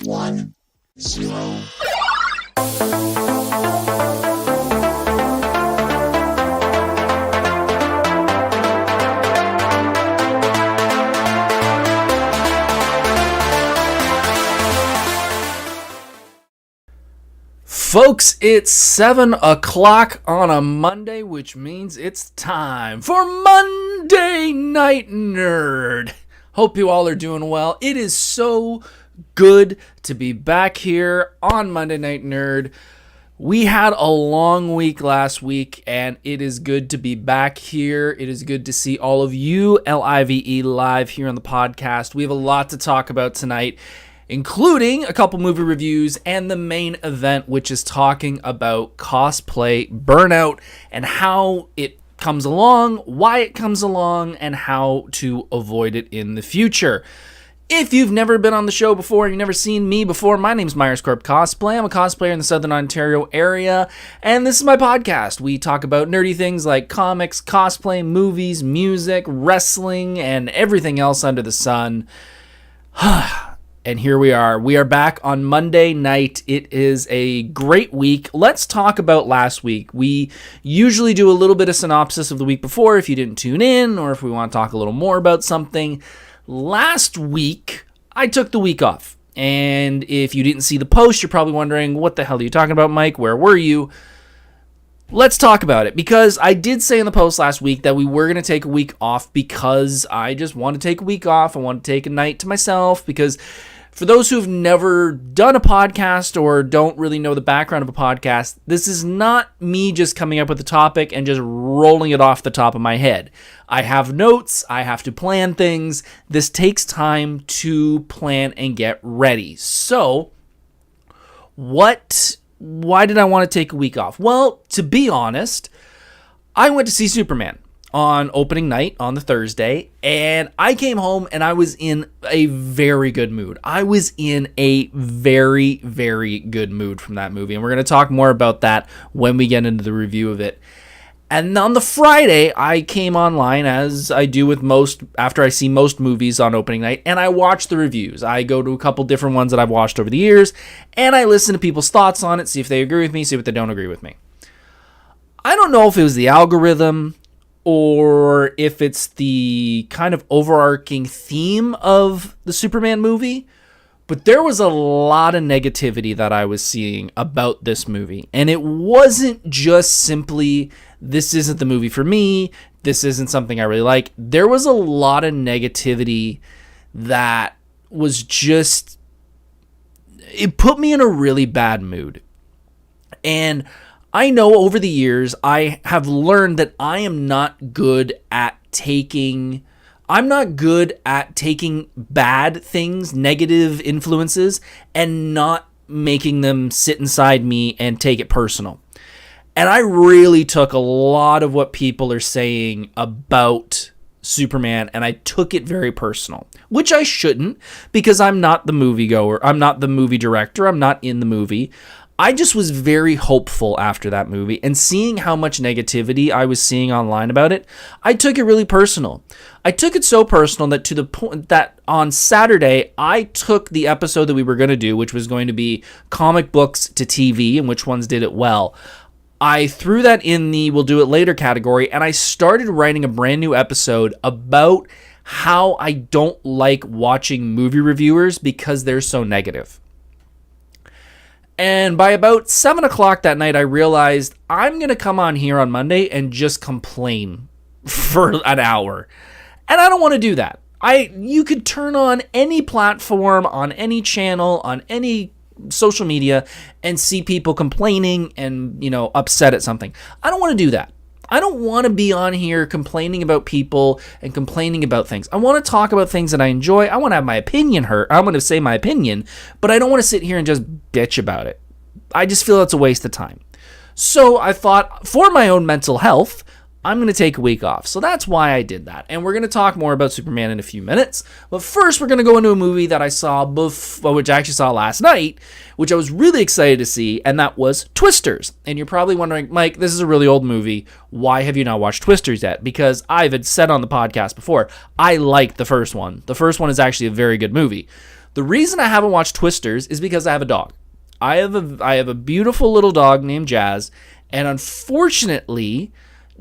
1, 0. Folks, it's 7 o'clock on a Monday, which means it's time for Monday Night Nerd. Hope you all are doing well. It is so good to be back here on Monday Night Nerd. We had a long week last week, and it is good to be back here. It is good to see all of you, LIVE, live here on the podcast. We have a lot to talk about tonight, including a couple movie reviews and the main event, which is talking about Cosplay Burnout and how it comes along, why it comes along, and how to avoid it in the future. If you've never been on the show before, you've never seen me before, my name's Corp Cosplay. I'm a cosplayer in the Southern Ontario area, and this is my podcast. We talk about nerdy things like comics, cosplay, movies, music, wrestling, and everything else under the sun. And here we are. We are back on Monday night. It is a great week. Let's talk about last week. We usually do a little bit of synopsis of the week before if you didn't tune in or if we want to talk a little more about something. Last week, I took the week off. And if you didn't see the post, you're probably wondering, what the hell are you talking about, Mike? Where were you? Let's talk about it, because I did say in the post last week that we were going to take a week off because I just want to take a week off. I want to take a night to myself, because for those who've never done a podcast or don't really know the background of a podcast, this is not me just coming up with a topic and just rolling it off the top of my head. I have notes. I have to plan things. This takes time to plan and get ready. So, why did I want to take a week off? Well, to be honest, I went to see Superman on opening night on the Thursday, and I came home and I was in a very good mood. I was in a very, very good mood from that movie, and we're going to talk more about that when we get into the review of it. And on the Friday, I came online, as I do with most, after I see most movies on opening night, and I watch the reviews. I go to a couple different ones that I've watched over the years, and I listen to people's thoughts on it, see if they agree with me, see what they don't agree with me. I don't know if it was the algorithm or if it's the kind of overarching theme of the Superman movie, but there was a lot of negativity that I was seeing about this movie. And it wasn't just simply, this isn't the movie for me, this isn't something I really like. There was a lot of negativity that was just, it put me in a really bad mood. And I know over the years, I have learned that I am not good at taking bad things, negative influences, and not making them sit inside me and take it personal. And I really took a lot of what people are saying about Superman, and I took it very personal, which I shouldn't, because I'm not the moviegoer, I'm not the movie director, I'm not in the movie. I just was very hopeful after that movie, and seeing how much negativity I was seeing online about it, I took it really personal. I took it so personal that to the point that on Saturday, I took the episode that we were going to do, which was going to be comic books to TV and which ones did it well. I threw that in the we'll do it later category, and I started writing a brand new episode about how I don't like watching movie reviewers because they're so negative. And by about 7 o'clock that night, I realized I'm going to come on here on Monday and just complain for an hour. And I don't want to do that. You could turn on any platform, on any channel, on any social media, and see people complaining and, upset at something. I don't want to do that. I don't want to be on here complaining about people and complaining about things. I want to talk about things that I enjoy. I want to have my opinion heard. I'm going to say my opinion, but I don't want to sit here and just bitch about it. I just feel it's a waste of time. So I thought, for my own mental health, I'm going to take a week off. So that's why I did that. And we're going to talk more about Superman in a few minutes. But first, we're going to go into a movie that I saw which I actually saw last night, which I was really excited to see, and that was Twisters. And you're probably wondering, Mike, this is a really old movie. Why have you not watched Twisters yet? Because I've had said on the podcast before, I liked the first one. The first one is actually a very good movie. The reason I haven't watched Twisters is because I have a dog. I have a beautiful little dog named Jazz, and unfortunately,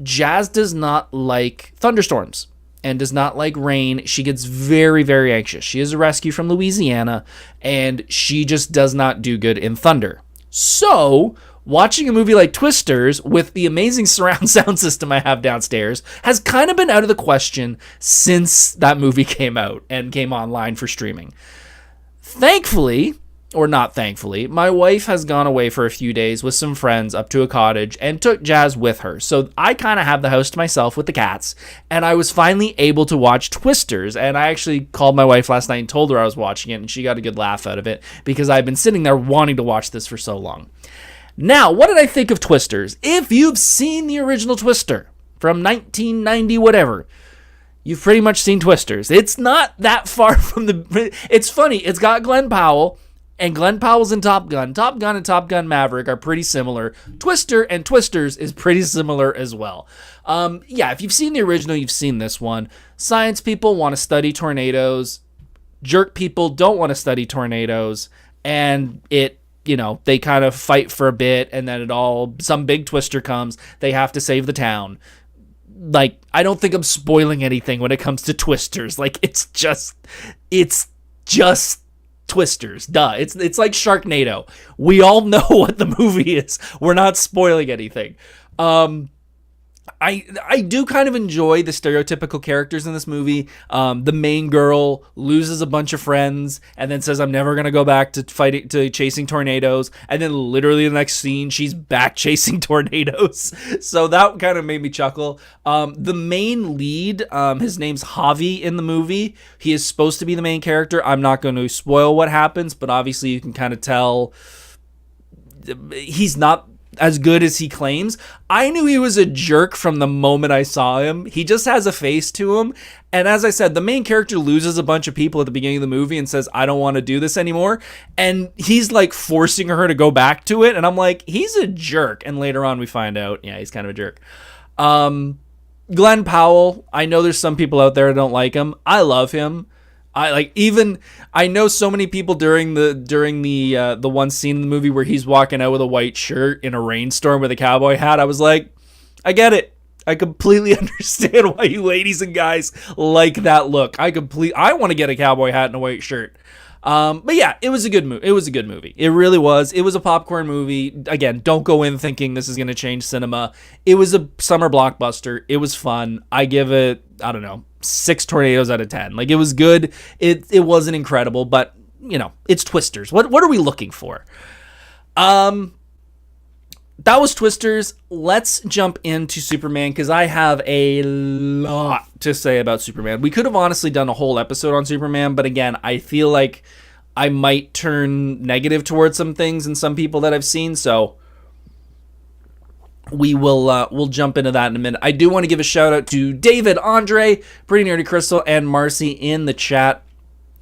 Jazz does not like thunderstorms and does not like rain. She gets very, very anxious. She is a rescue from Louisiana, and she just does not do good in thunder. So, watching a movie like Twisters with the amazing surround sound system I have downstairs has kind of been out of the question since that movie came out and came online for streaming. Thankfully, or not thankfully, my wife has gone away for a few days with some friends up to a cottage and took Jazz with her. So I kind of have the house to myself with the cats, and I was finally able to watch Twisters. And I actually called my wife last night and told her I was watching it, and she got a good laugh out of it because I've been sitting there wanting to watch this for so long. Now, what did I think of Twisters? If you've seen the original Twister from 1990 whatever, you've pretty much seen Twisters. It's not that far from the... It's funny. It's got Glenn Powell, and Glenn Powell's in Top Gun. Top Gun and Top Gun Maverick are pretty similar. Twister and Twisters is pretty similar as well. Yeah, if you've seen the original, you've seen this one. Science people want to study tornadoes. Jerk people don't want to study tornadoes. And they kind of fight for a bit, and then some big twister comes. They have to save the town. Like, I don't think I'm spoiling anything when it comes to Twisters. Like, it's just Twisters. Duh. It's like Sharknado. We all know what the movie is. We're not spoiling anything. I do kind of enjoy the stereotypical characters in this movie. The main girl loses a bunch of friends and then says, I'm never going to go back to chasing tornadoes. And then literally the next scene, she's back chasing tornadoes. So that kind of made me chuckle. The main lead, his name's Javi in the movie. He is supposed to be the main character. I'm not going to spoil what happens, but obviously you can kind of tell he's not as good as he claims. I knew he was a jerk from the moment I saw him. He just has a face to him. And as I said, the main character loses a bunch of people at the beginning of the movie and says, I don't want to do this anymore. And he's like forcing her to go back to it. And I'm like, he's a jerk. And later on we find out, yeah, he's kind of a jerk. Glenn Powell, I know there's some people out there that don't like him. I love him. I know so many people during the one scene in the movie where he's walking out with a white shirt in a rainstorm with a cowboy hat. I was like, I get it. I completely understand why you ladies and guys like that look. I want to get a cowboy hat and a white shirt. But yeah, it was a good movie. It was a good movie. It really was. It was a popcorn movie. Again, don't go in thinking this is going to change cinema. It was a summer blockbuster. It was fun. I give it, I don't know, 6 tornadoes out of 10. Like, it was good. It wasn't incredible, but it's Twisters. What are we looking for? That was Twisters. Let's jump into Superman because I have a lot to say about Superman. We could have honestly done a whole episode on Superman, but again, I feel like I might turn negative towards some things and some people that I've seen, so we'll jump into that in a minute. I do want to give a shout out to David, Andre, Pretty Nerdy Crystal, and Marcy in the chat.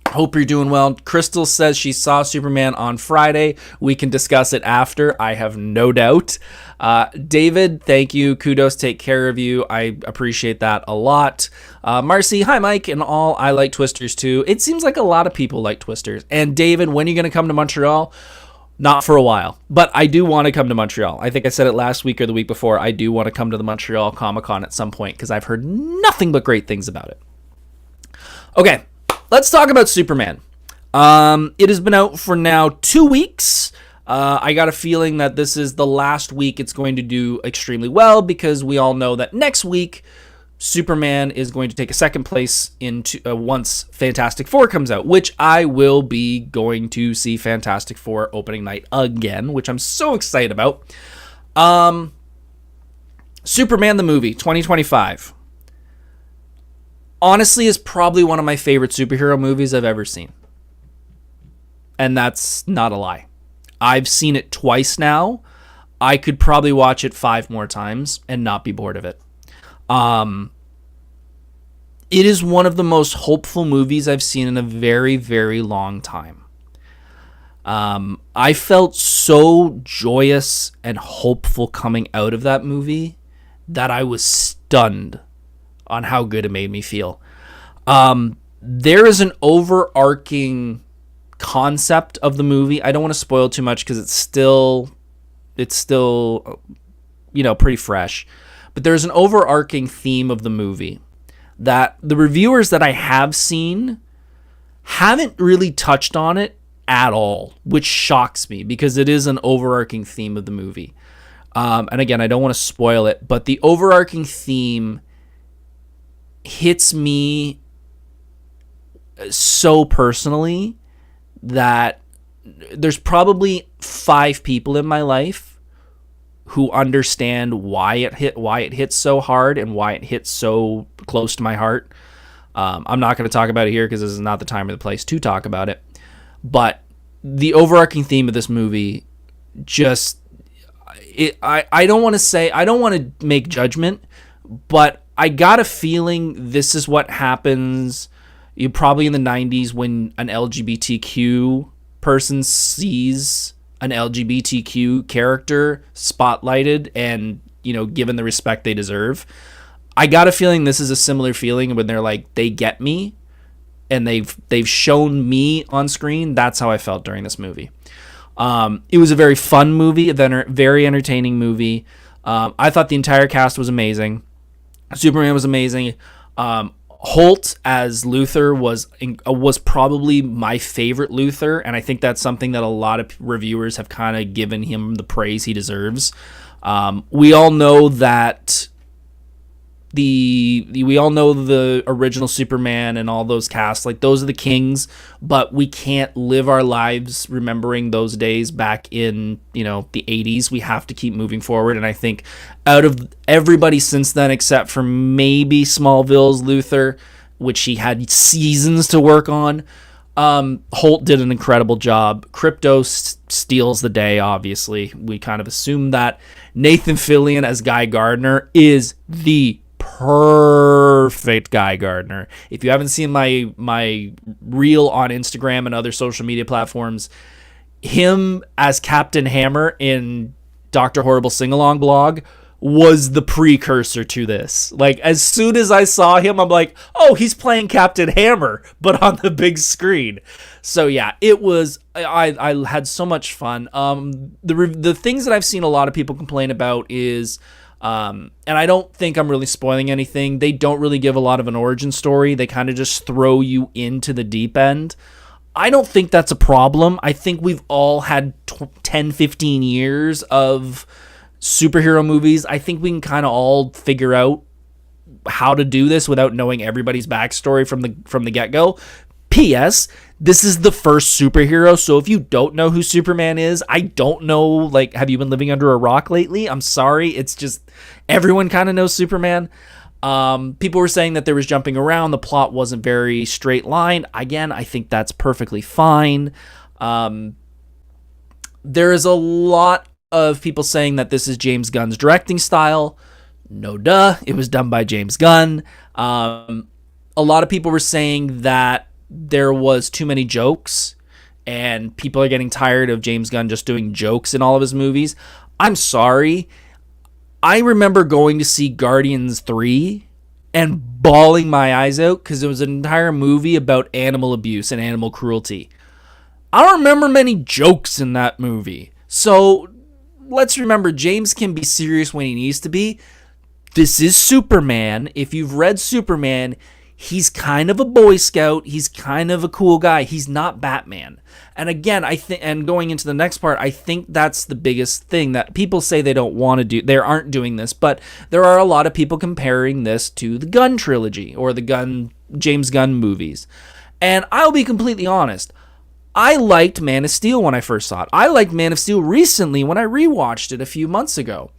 Hope you're doing well. Crystal says she saw Superman on Friday. We can discuss it after. I have no doubt. David, thank you. Kudos. Take care of you. I appreciate that a lot. Marcy, hi, Mike, and all. I like Twisters too. It seems like a lot of people like Twisters. And David, when are you going to come to Montreal? Not for a while, but I do want to come to Montreal. I think I said it last week or the week before. I do want to come to the Montreal Comic-Con at some point because I've heard nothing but great things about it. Okay. Let's talk about Superman. It has been out for now 2 weeks. I got a feeling that this is the last week it's going to do extremely well because we all know that next week Superman is going to take a second place into once Fantastic Four comes out, which I will be going to see Fantastic Four opening night again, which I'm so excited about. Superman the movie 2025. Honestly, is probably one of my favorite superhero movies I've ever seen. And that's not a lie. I've seen it twice now. I could probably watch it 5 more times and not be bored of it. It is one of the most hopeful movies I've seen in a very, very long time. I felt so joyous and hopeful coming out of that movie that I was stunned on how good it made me feel. There is an overarching concept of the movie. I don't want to spoil too much because it's still pretty fresh. But there's an overarching theme of the movie that the reviewers that I have seen haven't really touched on it at all, which shocks me because it is an overarching theme of the movie. And again, I don't want to spoil it, but the overarching theme hits me so personally that there's probably 5 people in my life who understand why it hits so hard and why it hits so close to my heart. I'm not going to talk about it here because this is not the time or the place to talk about it. But the overarching theme of this movie I don't want to make judgment, but I got a feeling this is what happens probably in the 90s when an LGBTQ person sees an LGBTQ character spotlighted and, given the respect they deserve. I got a feeling this is a similar feeling when they're like, they get me and they've shown me on screen. That's how I felt during this movie. It was a very fun movie, a very entertaining movie. I thought the entire cast was amazing. Superman was amazing. Holt as Luthor was probably my favorite Luthor, and I think that's something that a lot of reviewers have kind of given him the praise he deserves. We all know that we all know the original Superman and all those casts, like those are the kings, but we can't live our lives remembering those days back in, the 80s. We have to keep moving forward. And I think out of everybody since then, except for maybe Smallville's Luthor, which he had seasons to work on, Holt did an incredible job. Crypto steals the day, obviously. We kind of assume that. Nathan Fillion as Guy Gardner is the perfect Guy Gardner. If you haven't seen my reel on Instagram and other social media platforms, him as Captain Hammer in Dr. Horrible Sing-Along blog was the precursor to this. Like, as soon as I saw him, I'm like, oh, he's playing Captain Hammer, but on the big screen. So yeah, it was, I had so much fun. The things that I've seen a lot of people complain about is, and I don't think I'm really spoiling anything, they don't really give a lot of an origin story. They kind of just throw you into the deep end. I don't think that's a problem. I think we've all had 10, 15 years of superhero movies. I think we can kind of all figure out how to do this without knowing everybody's backstory from the get-go. P.S. This is the first superhero, so if you don't know who Superman is, I don't know, like, have you been living under a rock lately? I'm sorry, it's just, everyone kind of knows Superman. People were saying that there was jumping around, the plot wasn't very straight line. Again, I think that's perfectly fine. There is a lot of people saying that this is James Gunn's directing style. No duh, it was done by James Gunn. A lot of people were saying that there was too many jokes and people are getting tired of James Gunn just doing jokes in all of his movies. I'm sorry. I remember going to see Guardians 3 and bawling my eyes out because it was an entire movie about animal abuse and animal cruelty. I don't remember many jokes in that movie. So let's remember, James can be serious when he needs to be. This is Superman. If you've read Superman, he's kind of a Boy Scout. He's kind of a cool guy. He's not Batman. And again, I think, and going into the next part, I think that's the biggest thing that people say they don't want to do. They aren't doing this, but there are a lot of people comparing this to the Gunn trilogy or the James Gunn movies. And I'll be completely honest. I liked Man of Steel when I first saw it. I liked Man of Steel recently when I rewatched it a few months ago.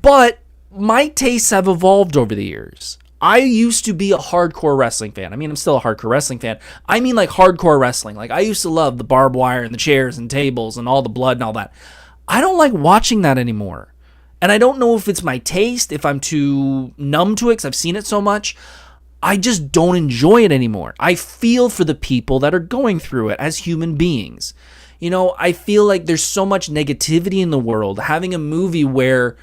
But my tastes have evolved over the years. I used to be a hardcore wrestling fan. I mean, I'm still a hardcore wrestling fan. I mean, like, hardcore wrestling. Like, I used to love the barbed wire and the chairs and tables and all the blood and all that. I don't like watching that anymore. And I don't know if it's my taste, if I'm too numb to it because I've seen it so much. I just don't enjoy it anymore. I feel for the people that are going through it as human beings. You know, I feel like there's so much negativity in the world. Having a movie where,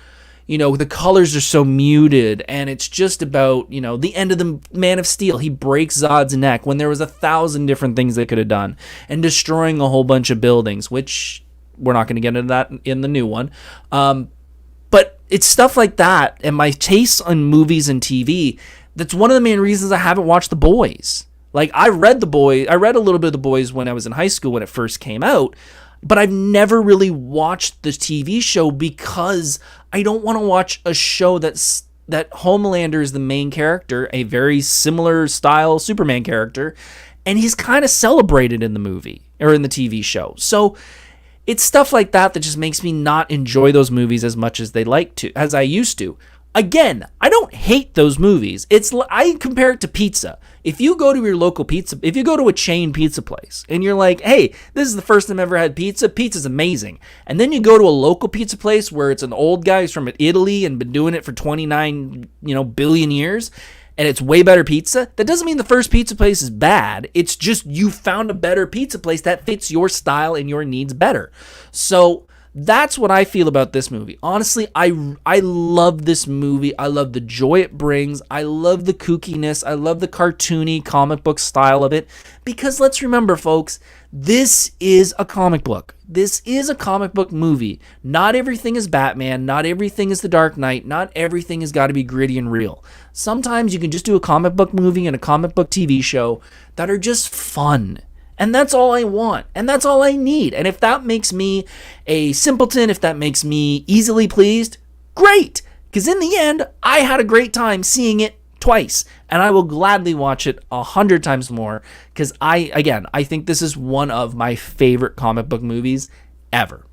the colors are so muted, and it's just about, the end of the Man of Steel. He breaks Zod's neck when there was 1,000 different things they could have done, and destroying a whole bunch of buildings, which we're not going to get into that in the new one. But it's stuff like that, and my tastes on movies and TV, that's one of the main reasons I haven't watched The Boys. Like, I read a little bit of The Boys when I was in high school when it first came out, but I've never really watched the TV show because I don't want to watch a show that Homelander is the main character, a very similar style Superman character, and he's kind of celebrated in the movie or in the TV show. So it's stuff like that that just makes me not enjoy those movies as much as as I used to. Again, I don't hate those movies. I compare it to pizza. If you go to a chain pizza place and you're like, hey, this is the first time I've ever had pizza. Pizza's amazing. And then you go to a local pizza place where it's an old guy who's from Italy and been doing it for 29, billion years, and it's way better pizza. That doesn't mean the first pizza place is bad. It's just you found a better pizza place that fits your style and your needs better. So that's what I feel about this movie. Honestly, I love this movie. I love the joy it brings. I love the kookiness. I love the cartoony comic book style of it. Because let's remember, folks, this is a comic book. This is a comic book movie. Not everything is Batman. Not everything is The Dark Knight. Not everything has got to be gritty and real. Sometimes you can just do a comic book movie and a comic book TV show that are just fun. And that's all I want. And that's all I need. And if that makes me a simpleton, if that makes me easily pleased, great. Because in the end, I had a great time seeing it twice. And I will gladly watch it 100 times more. Because I think this is one of my favorite comic book movies ever.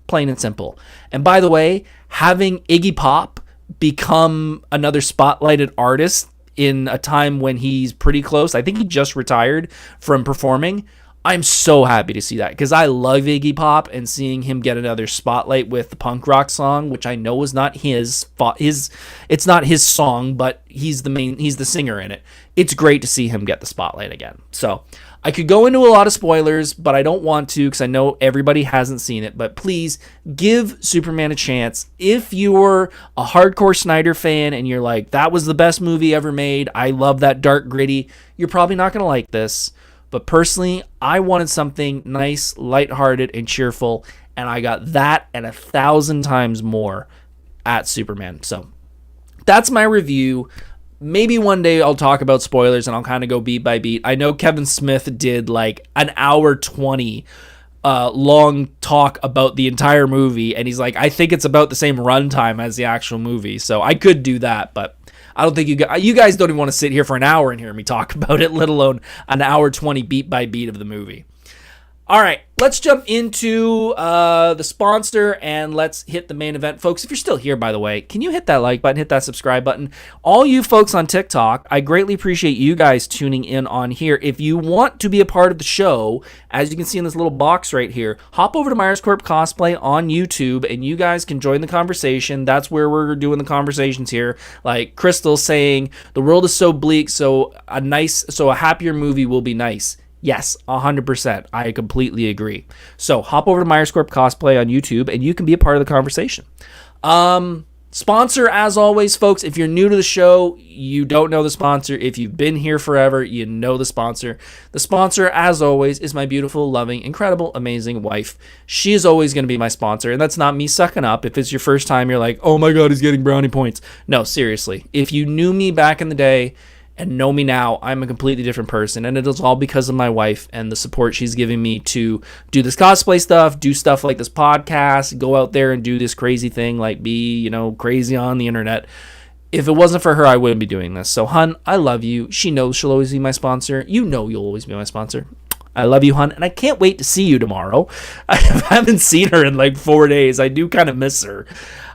Plain and simple. And by the way, having Iggy Pop become another spotlighted artist in a time when he's pretty close. I think he just retired from performing. I'm so happy to see that because I love Iggy Pop, and seeing him get another spotlight with the punk rock song, which I know is not his it's not his song, but he's the singer in it. It's great to see him get the spotlight again. So I could go into a lot of spoilers, but I don't want to because I know everybody hasn't seen it. But please give Superman a chance. If you're a hardcore Snyder fan and you're like, that was the best movie ever made, I love that dark gritty, you're probably not going to like this. But personally, I wanted something nice, lighthearted, and cheerful, and I got that and 1,000 times more at Superman. So that's my review. Maybe one day I'll talk about spoilers and I'll kind of go beat by beat. I know Kevin Smith did like an hour 20 long talk about the entire movie, and he's like, I think it's about the same runtime as the actual movie. So I could do that, but I don't think you guys don't even want to sit here for an hour and hear me talk about it, let alone an hour 20 beat by beat of the movie. All right, let's jump into the sponsor and let's hit the main event. Folks, if you're still here, by the way, can you hit that like button, hit that subscribe button? All you folks on TikTok, I greatly appreciate you guys tuning in on here. If you want to be a part of the show, as you can see in this little box right here, hop over to Corp Cosplay on YouTube and you guys can join the conversation. That's where we're doing the conversations here. Like Crystal saying, the world is so bleak, so a happier movie will be nice. Yes, 100%. I completely agree. So hop over to Corp Cosplay on YouTube and you can be a part of the conversation. Sponsor, as always, folks. If you're new to the show, you don't know the sponsor. If you've been here forever, you know the sponsor. The sponsor, as always, is my beautiful, loving, incredible, amazing wife. She is always going to be my sponsor, and that's not me sucking up. If it's your first time, you're like, oh my God, he's getting brownie points. No, seriously. If you knew me back in the day and know me now, I'm a completely different person, and it is all because of my wife and the support she's giving me to do this cosplay stuff, do stuff like this podcast, go out there and do this crazy thing, like be, crazy on the internet. If it wasn't for her, I wouldn't be doing this. So, hun, I love you. She knows she'll always be my sponsor. You know you'll always be my sponsor. I love you, hun, and I can't wait to see you tomorrow. I haven't seen her in like 4 days. I do kind of miss her.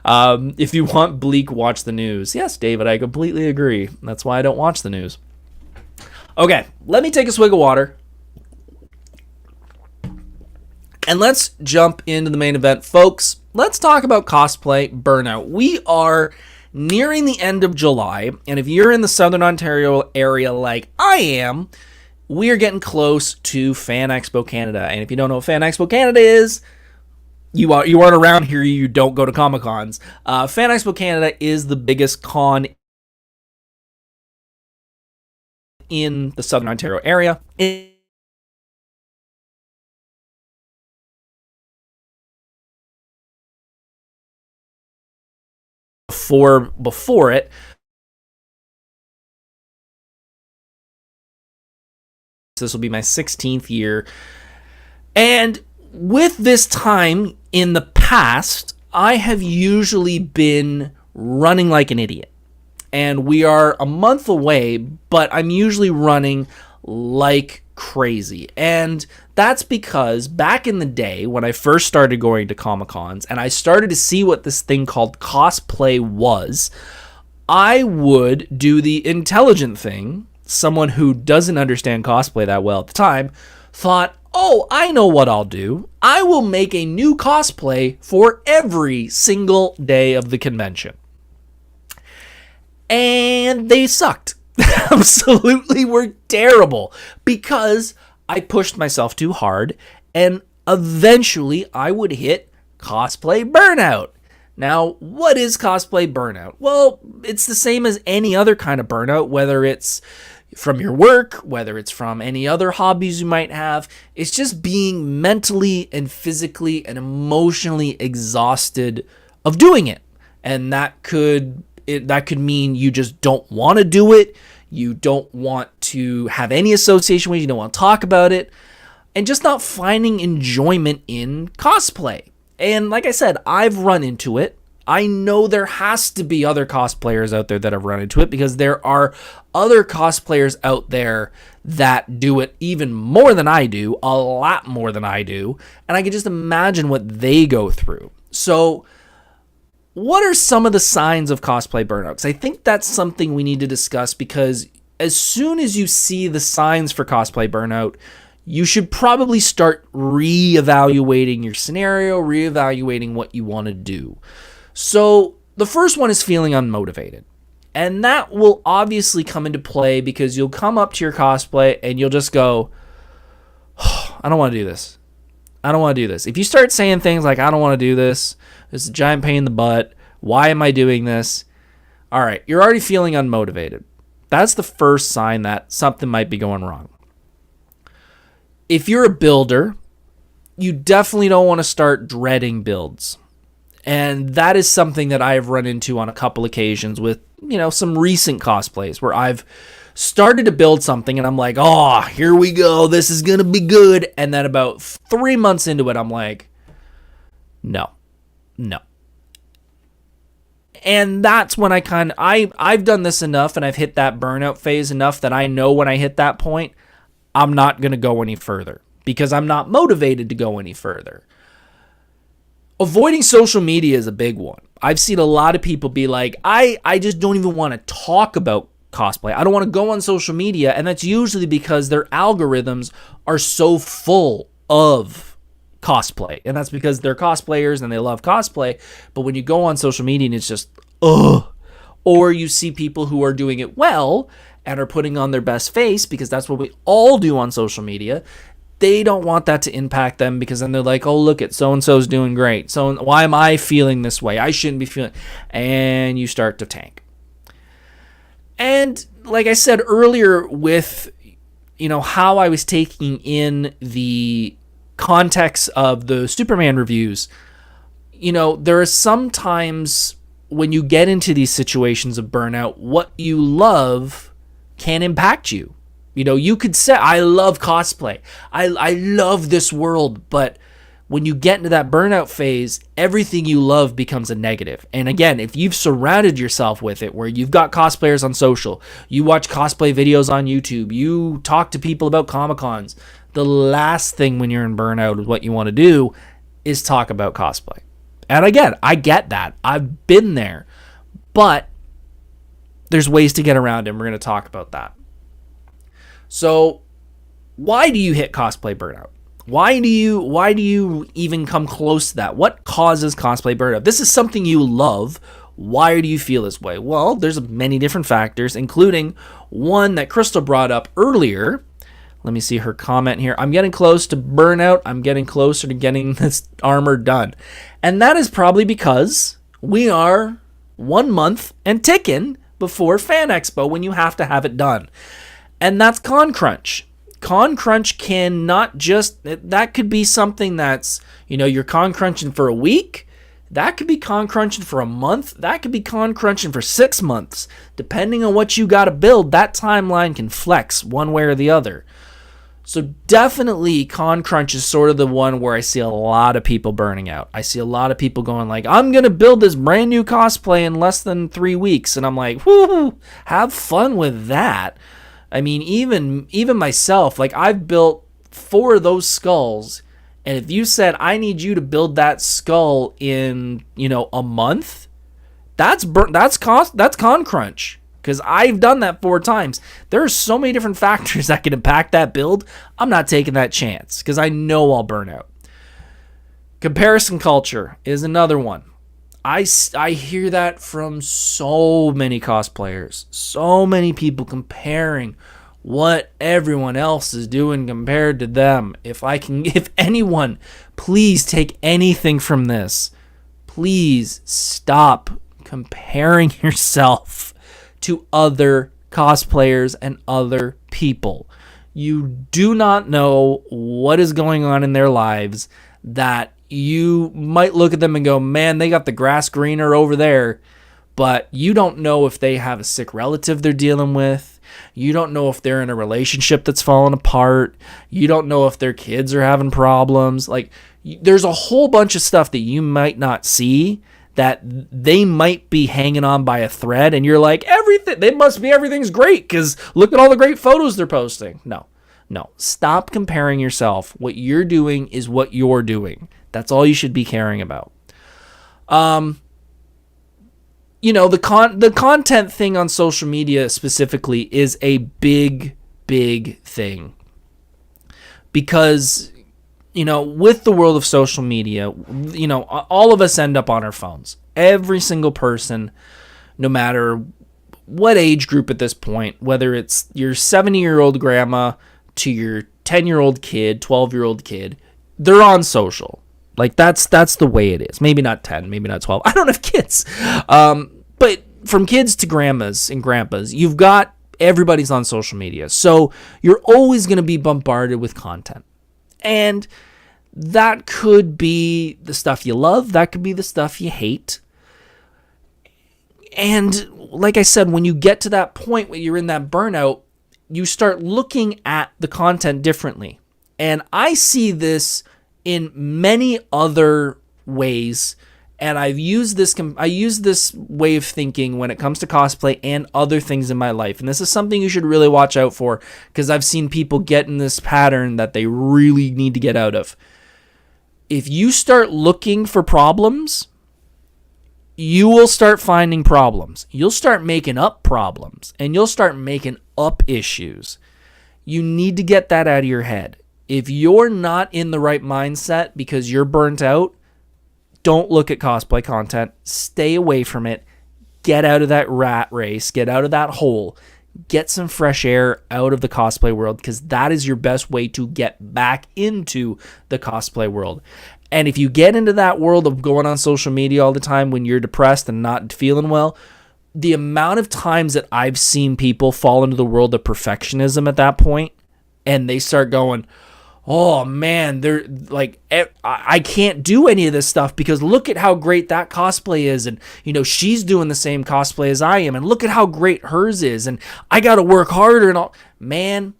If you want bleak, watch the news. Yes, David, I completely agree. That's why I don't watch the news. Okay, let me take a swig of water. And let's jump into the main event. Folks, let's talk about Cosplay Burnout. We are nearing the end of July, and if you're in the Southern Ontario area like I am, we are getting close to Fan Expo Canada. And if you don't know what Fan Expo Canada is, you aren't around here, you don't go to Comic Cons. Fan Expo Canada is the biggest con in the Southern Ontario area. Before it, this will be my 16th year. And with this time in the past, I have usually been running like an idiot. And we are a month away, but I'm usually running like crazy. And that's because back in the day when I first started going to Comic-Cons and I started to see what this thing called cosplay was, I would do the intelligent thing. Someone who doesn't understand cosplay that well at the time thought, oh, I know what I'll do. I will make a new cosplay for every single day of the convention. And they sucked. Absolutely were terrible because I pushed myself too hard, and eventually I would hit cosplay burnout. Now, what is cosplay burnout? Well, it's the same as any other kind of burnout, whether it's from your work, whether it's from any other hobbies you might have. It's just being mentally and physically and emotionally exhausted of doing it. And that could mean you just don't want to do it. You don't want to have any association with it. You don't want to talk about it. And just not finding enjoyment in cosplay. And like I said, I've run into it. I know there has to be other cosplayers out there that have run into it because there are other cosplayers out there that do it even more than I do, a lot more than I do. And I can just imagine what they go through. So what are some of the signs of cosplay burnout? Because I think that's something we need to discuss, because as soon as you see the signs for cosplay burnout, you should probably start reevaluating your scenario, reevaluating what you want to do. So the first one is feeling unmotivated. And that will obviously come into play because you'll come up to your cosplay and you'll just go, oh, I don't want to do this. I don't want to do this. If you start saying things like, I don't want to do this, it's a giant pain in the butt, why am I doing this? All right, you're already feeling unmotivated. That's the first sign that something might be going wrong. If you're a builder, you definitely don't want to start dreading builds. And that is something that I've run into on a couple occasions with, some recent cosplays where I've started to build something and I'm like, oh, here we go. This is going to be good. And then about 3 months into it, I'm like, no. And that's when I've done this enough and I've hit that burnout phase enough that I know when I hit that point, I'm not going to go any further because I'm not motivated to go any further. Avoiding social media is a big one. I've seen a lot of people be like, I just don't even want to talk about cosplay. I don't want to go on social media. And that's usually because their algorithms are so full of cosplay. And that's because they're cosplayers and they love cosplay. But when you go on social media and it's just, ugh. Or you see people who are doing it well and are putting on their best face, because that's what we all do on social media. They don't want that to impact them because then they're like, oh, look at so-and-so's doing great. So why am I feeling this way? I shouldn't be feeling. And you start to tank. And like I said earlier with, how I was taking in the context of the Superman reviews, there are sometimes when you get into these situations of burnout, what you love can impact you. You could say, I love cosplay. I love this world. But when you get into that burnout phase, everything you love becomes a negative. And again, if you've surrounded yourself with it, where you've got cosplayers on social, you watch cosplay videos on YouTube, you talk to people about Comic-Cons, the last thing when you're in burnout is what you want to do is talk about cosplay. And again, I get that. I've been there. But there's ways to get around it, and we're going to talk about that. So why do you hit cosplay burnout? Why do you even come close to that? What causes cosplay burnout? This is something you love. Why do you feel this way? Well, there's many different factors, including one that Crystal brought up earlier, Let me see her comment here. I'm getting close to burnout. I'm getting closer to getting this armor done. And that is probably because we are 1 month and ticking before Fan Expo when you have to have it done. And that's con crunch. Con crunch can not just, that could be something that's, you're con crunching for a week. That could be con crunching for a month. That could be con crunching for 6 months. Depending on what you got to build, that timeline can flex one way or the other. So definitely con crunch is sort of the one where I see a lot of people burning out. I see a lot of people going like, I'm going to build this brand new cosplay in less than 3 weeks. And I'm like, whoo, have fun with that. I mean, even myself, like I've built 4 of those skulls. And if you said, I need you to build that skull in, a month, that's con crunch. Because I've done that 4 times. There are so many different factors that can impact that build. I'm not taking that chance because I know I'll burn out. Comparison culture is another one. I hear that from so many cosplayers. So many people comparing what everyone else is doing compared to them. If anyone, please take anything from this. Please stop comparing yourself to other cosplayers and other people. You do not know what is going on in their lives that you might look at them and go, man, they got the grass greener over there. But you don't know if they have a sick relative they're dealing with. You don't know if they're in a relationship that's falling apart. You don't know if their kids are having problems. Like, there's a whole bunch of stuff that you might not see that they might be hanging on by a thread, and you're like, everything's great because look at all the great photos they're posting. No. Stop comparing yourself. What you're doing is what you're doing. That's all you should be caring about. The content thing on social media specifically is a big, big thing. Because, with the world of social media, all of us end up on our phones. Every single person, no matter what age group at this point, whether it's your 70-year-old grandma to your 10-year-old kid, 12-year-old kid, they're on social. Like, that's the way it is. Maybe not 10, maybe not 12. I don't have kids. But from kids to grandmas and grandpas, you've got everybody's on social media. So you're always going to be bombarded with content. And that could be the stuff you love. That could be the stuff you hate. And like I said, when you get to that point where you're in that burnout, you start looking at the content differently. And I see this in many other ways. And I use this way of thinking when it comes to cosplay and other things in my life. And this is something you should really watch out for because I've seen people get in this pattern that they really need to get out of. If you start looking for problems, you will start finding problems. You'll start making up problems and you'll start making up issues. You need to get that out of your head. If you're not in the right mindset because you're burnt out, don't look at cosplay content. Stay away from it. Get out of that rat race. Get out of that hole. Get some fresh air out of the cosplay world because that is your best way to get back into the cosplay world. And if you get into that world of going on social media all the time when you're depressed and not feeling well, the amount of times that I've seen people fall into the world of perfectionism at that point and they start going, oh man, they're like, I can't do any of this stuff because look at how great that cosplay is. And, she's doing the same cosplay as I am. And look at how great hers is. And I got to work harder and all. Man,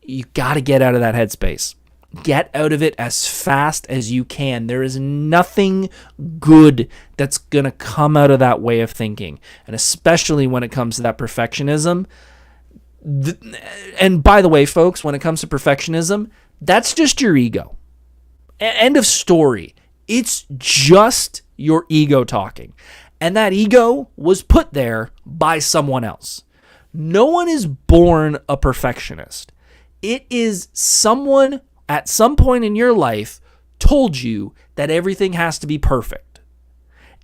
you got to get out of that headspace. Get out of it as fast as you can. There is nothing good that's going to come out of that way of thinking. And especially when it comes to that perfectionism. And by the way, folks, when it comes to perfectionism, that's just your ego. End of story. It's just your ego talking. And that ego was put there by someone else. No one is born a perfectionist. It is someone at some point in your life told you that everything has to be perfect.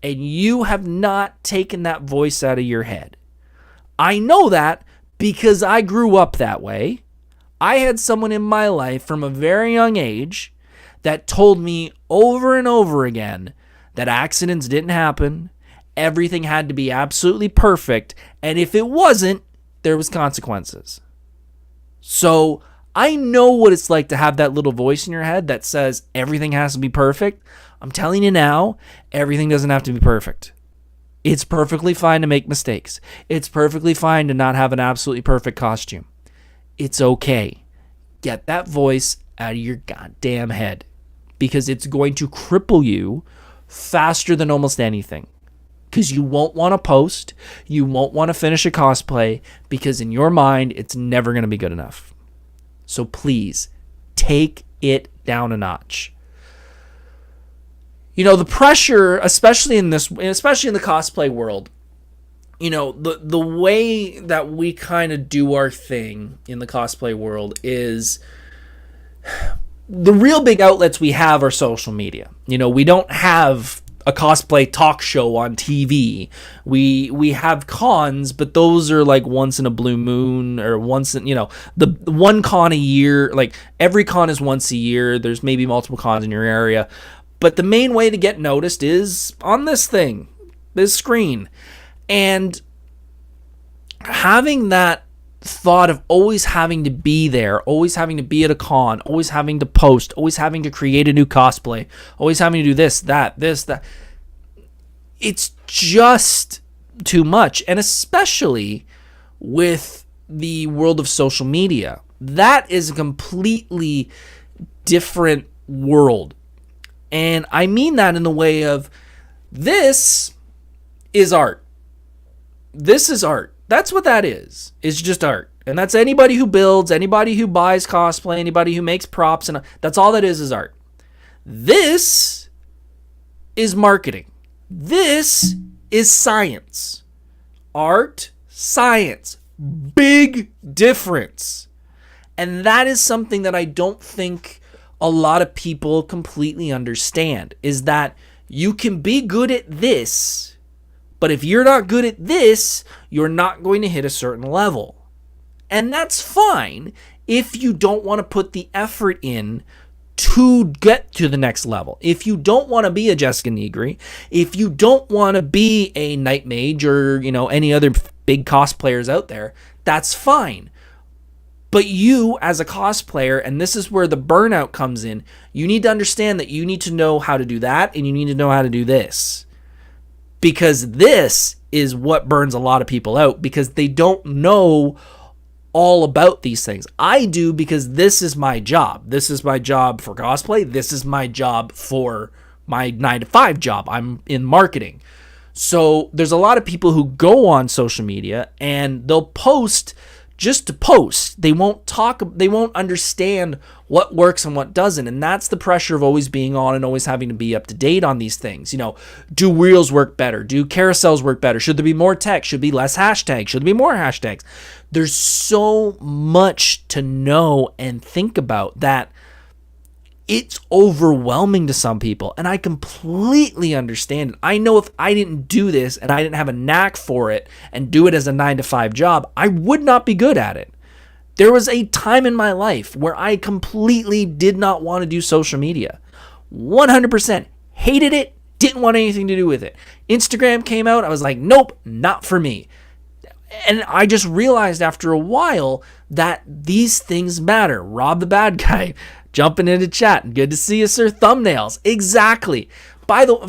And you have not taken that voice out of your head. I know that because I grew up that way. I had someone in my life from a very young age that told me over and over again that accidents didn't happen, everything had to be absolutely perfect, and if it wasn't, there was consequences. So I know what it's like to have that little voice in your head that says everything has to be perfect. I'm telling you now, everything doesn't have to be perfect. It's perfectly fine to make mistakes. It's perfectly fine to not have an absolutely perfect costume. It's okay. Get that voice out of your goddamn head, because it's going to cripple you faster than almost anything. Because you won't want to post, you won't want to finish a cosplay, because in your mind, it's never going to be good enough. So please, take it down a notch. You know, the pressure, especially in the cosplay world, you know, the way that we kind of do our thing in the cosplay world is the real big outlets we have are social media. You know, we don't have a cosplay talk show on TV. We have cons, but those are like once in a blue moon, or once in, you know, the one con a year. Like every con is once a year. There's maybe multiple cons in your area, but the main way to get noticed is on this thing, this screen. And having that thought of always having to be there, always having to be at a con, always having to post, always having to create a new cosplay, always having to do this, that, it's just too much. And especially with the world of social media, that is a completely different world. And I mean that in the way of, this is art. This is art. That's what that is. It's just art. And that's anybody who builds, anybody who buys cosplay, anybody who makes props, and that's all that is art. This is marketing. This is science. Art, science. Big difference. And that is something that I don't think a lot of people completely understand, is that you can be good at this, but if you're not good at this, you're not going to hit a certain level. And that's fine if you don't want to put the effort in to get to the next level. If you don't want to be a Jessica Negri, if you don't want to be a Night Mage or, you know, any other big cosplayers out there, that's fine. But you as a cosplayer, and this is where the burnout comes in, you need to understand that you need to know how to do that, and you need to know how to do this. Because this is what burns a lot of people out, because they don't know all about these things. I do, because this is my job. This is my job for cosplay. This is my job for my 9-to-5 job. I'm in marketing. So there's a lot of people who go on social media and they'll post just to post. They won't talk, they won't understand what works and what doesn't. And that's the pressure of always being on and always having to be up to date on these things. You know, do reels work better? Do carousels work better? Should there be more text? Should there be less hashtags? Should there be more hashtags? There's so much to know and think about that it's overwhelming to some people. And I completely understand it. I know if I didn't do this and I didn't have a knack for it and do it as a 9-to-5 job, I would not be good at it. There was a time in my life where I completely did not want to do social media. 100% hated it, didn't want anything to do with it. Instagram came out, I was like, nope, not for me. And I just realized after a while that these things matter. Rob the Bad Guy jumping into chat. Good to see you, sir. Thumbnails. Exactly.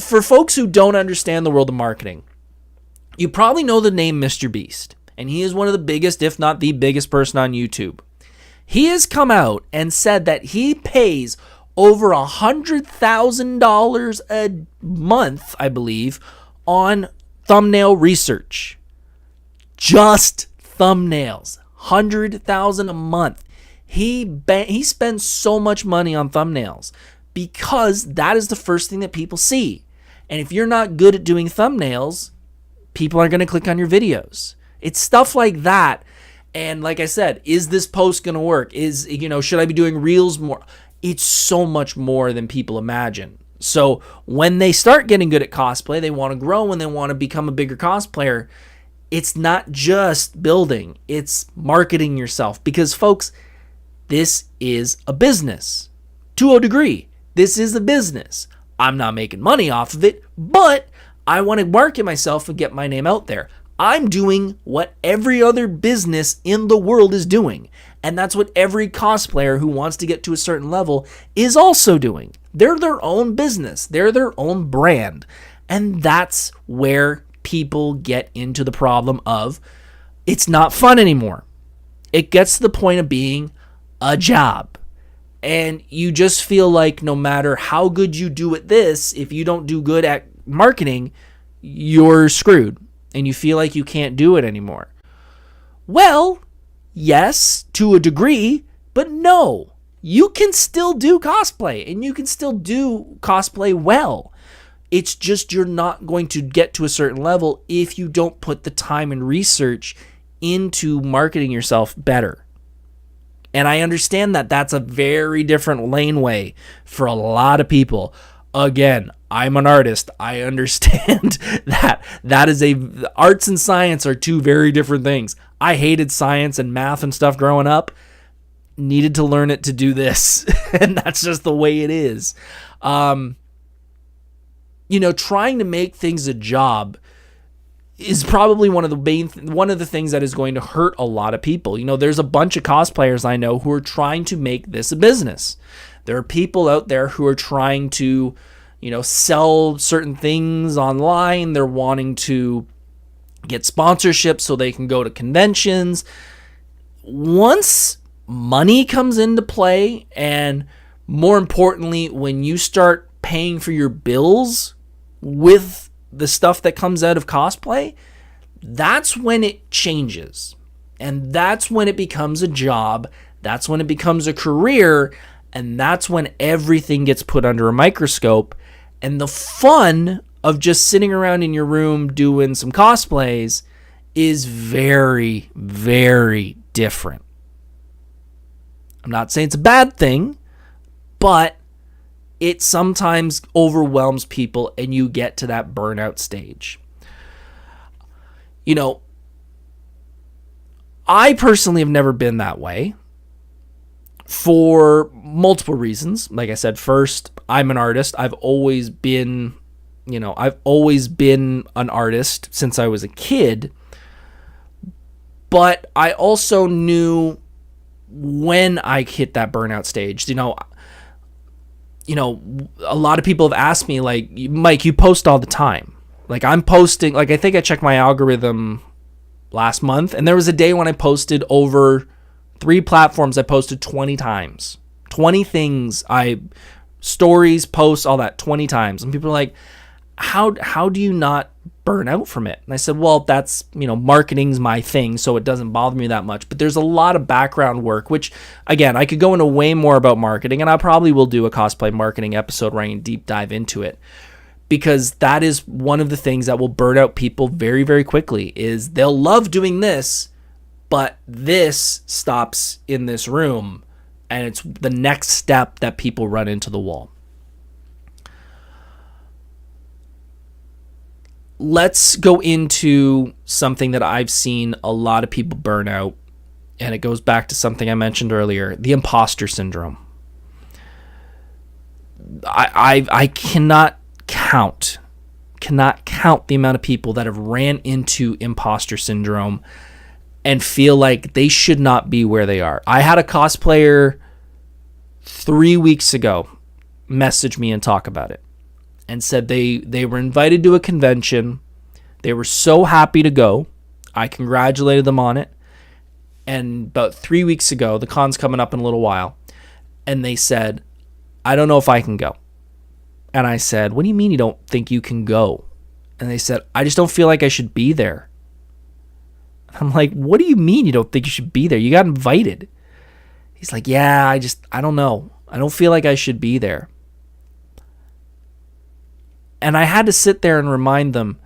For folks who don't understand the world of marketing, you probably know the name Mr. Beast. And he is one of the biggest, if not the biggest person on YouTube. He has come out and said that he pays over $100,000 a month, I believe, on thumbnail research. Just thumbnails. $100,000 a month. He spends so much money on thumbnails because that is the first thing that people see. And if you're not good at doing thumbnails, people aren't going to click on your videos. It's stuff like that. And like I said, is this post going to work? Should I be doing reels more? It's so much more than people imagine. So when they start getting good at cosplay, they want to grow and they want to become a bigger cosplayer. It's not just building, it's marketing yourself. Because folks, this is a business. To a degree, this is a business. I'm not making money off of it, but I want to market myself and get my name out there. I'm doing what every other business in the world is doing. And that's what every cosplayer who wants to get to a certain level is also doing. They're their own business. They're their own brand. And that's where people get into the problem of it's not fun anymore. It gets to the point of being a job. And you just feel like no matter how good you do at this, if you don't do good at marketing, you're screwed. And you feel like you can't do it anymore. Well, yes, to a degree, but no. You can still do cosplay, and you can still do cosplay well. It's just you're not going to get to a certain level if you don't put the time and research into marketing yourself better. And I understand that that's a very different laneway for a lot of people. Again, I'm an artist. I understand that is arts and science are two very different things. I hated science and math and stuff growing up. Needed to learn it to do this. And that's just the way it is. Trying to make things a job is probably one of the things that is going to hurt a lot of people. There's a bunch of cosplayers I know who are trying to make this a business. There are people out there who are trying to, sell certain things online. They're wanting to get sponsorships so they can go to conventions. Once money comes into play, and more importantly, when you start paying for your bills with the stuff that comes out of cosplay, that's when it changes. And that's when it becomes a job. That's when it becomes a career. And that's when everything gets put under a microscope. And the fun of just sitting around in your room doing some cosplays is very, very different. I'm not saying it's a bad thing, but it sometimes overwhelms people and you get to that burnout stage. I personally have never been that way for multiple reasons. Like I said, first, I'm an artist. I've always been an artist since I was a kid. But I also knew when I hit that burnout stage. A lot of people have asked me, like, Mike, you post all the time. Like, I'm posting, like, I think I checked my algorithm last month, and there was a day when I posted over 3 platforms. I posted 20 times. 20 things, stories, posts, all that, 20 times. And people are like, how do you not burn out from it? And I said, well, that's, marketing's my thing, so it doesn't bother me that much. But there's a lot of background work, which, again, I could go into way more about marketing, and I probably will do a cosplay marketing episode where I can deep dive into it. Because that is one of the things that will burn out people very, very quickly, is they'll love doing this, but this stops in this room, and it's the next step that people run into the wall. Let's go into something that I've seen a lot of people burn out, and it goes back to something I mentioned earlier, the imposter syndrome. I cannot count the amount of people that have ran into imposter syndrome and feel like they should not be where they are. I had a cosplayer 3 weeks ago message me and talk about it, and said they were invited to a convention. They were so happy to go. I congratulated them on it. And about 3 weeks ago, the con's coming up in a little while, and they said, I don't know if I can go. And I said, what do you mean you don't think you can go? And they said, I just don't feel like I should be there. I'm like, what do you mean you don't think you should be there? You got invited. He's like, yeah, I don't know. I don't feel like I should be there. And I had to sit there and remind them,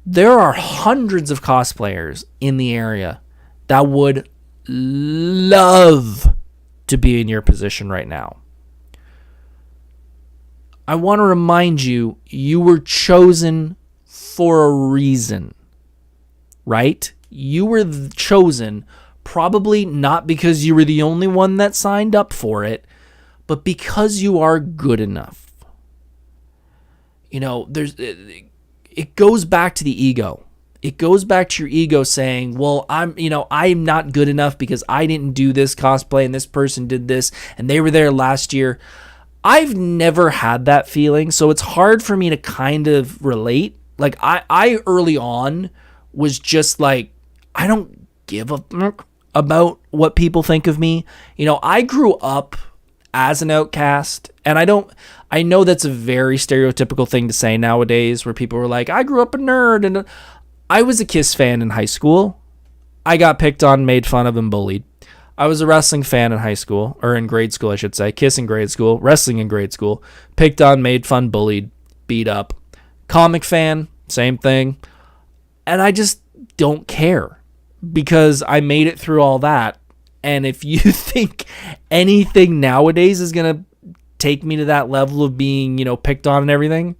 there are hundreds of cosplayers in the area that would love to be in your position right now. I want to remind you, you were chosen for a reason, right? You were chosen Probably not because you were the only one that signed up for it, but because you are good enough. You know, it goes back to the ego. It goes back to your ego saying, well, I'm not good enough because I didn't do this cosplay and this person did this and they were there last year. I've never had that feeling, so it's hard for me to kind of relate. Like, I early on was just like, I don't give a fuck about what people think of me. You know, I grew up as an outcast, and I know that's a very stereotypical thing to say nowadays, where people were like, I grew up a nerd, and I was a Kiss fan in high school. I got picked on, made fun of, and bullied. I was a wrestling fan in high school, or in grade school, I should say. Kiss in grade school, wrestling in grade school. Picked on, made fun, bullied, beat up. Comic fan, same thing. And I just don't care because I made it through all that. And if you think anything nowadays is going to take me to that level of being, picked on and everything,